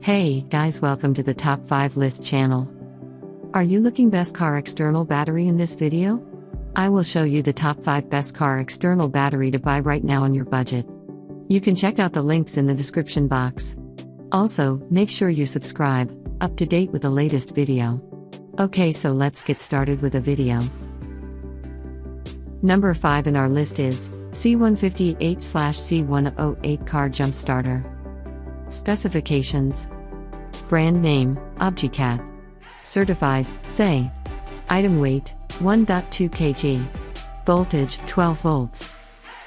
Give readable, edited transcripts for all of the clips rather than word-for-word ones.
Hey guys, welcome to the Top 5 List channel. Are you looking best car external battery in this video? I will show you the top 5 best car external battery to buy right now on your budget. You can check out the links in the description box. Also, make sure you subscribe, up to date with the latest video. Okay, so let's get started with the video. Number 5 in our list is C158/C108 car jump starter. Specifications. Brand name, ObjiCat. Certified, say. Item weight, 1.2 kg. Voltage, 12 volts.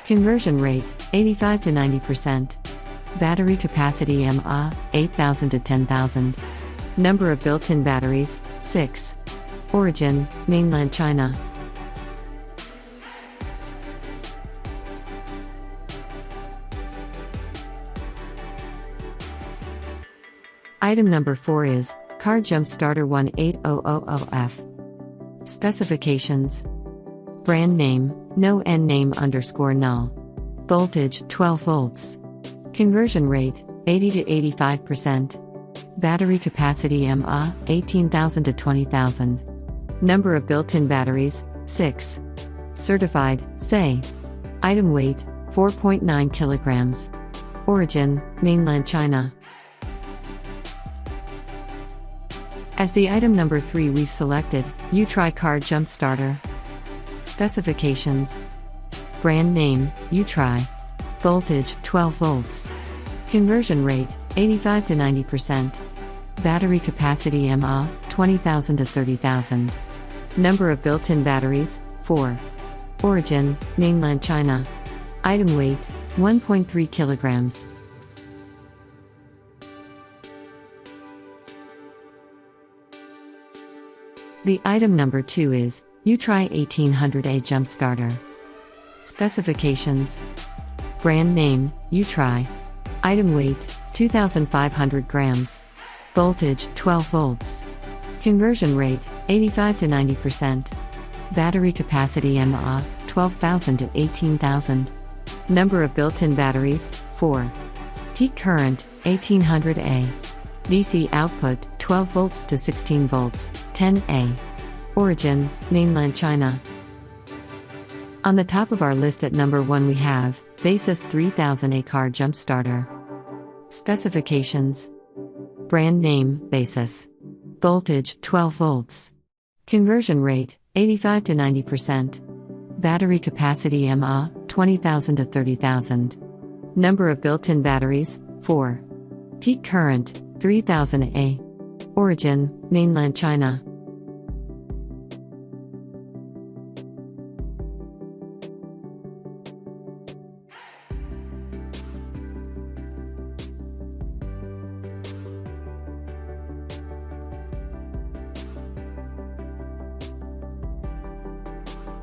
Conversion rate, 85 to 90%. Battery capacity mAh, 8,000 to 10,000. Number of built-in batteries, 6. Origin, mainland China. Item number 4 is Car Jump Starter 18000F. Specifications. Brand name, no N name _ null. Voltage, 12 volts. Conversion rate, 80 to 85%. Battery capacity mAh, 18,000 to 20,000. Number of built-in batteries, 6. Certified, say. Item weight, 4.9 kilograms. Origin, mainland China. As the item number 3 we've selected, U-Tri Car Jump Starter. Specifications. Brand name, U-Tri. Voltage, 12 volts. Conversion rate, 85 to 90%. Battery capacity mAh, 20,000 to 30,000. Number of built-in batteries, 4. Origin, mainland China. Item weight, 1.3 kilograms. The item number 2 is U-Tri 1800A Jump Starter. Specifications. Brand name, U-Tri. Item weight, 2,500 grams. Voltage, 12 volts. Conversion rate, 85 to 90%. Battery capacity mAh, 12,000 to 18,000. Number of built-in batteries, 4. Peak current, 1800A. DC output, 12 volts to 16 volts, 10A. Origin, mainland China. On the top of our list at number 1 we have Basis 3000A Car Jump Starter. Specifications. Brand name, Basis. Voltage, 12 volts. Conversion rate, 85 to 90%. Battery capacity mAh, 20,000 to 30,000. Number of built-in batteries, 4. Peak current, 3000A. Origin, mainland China.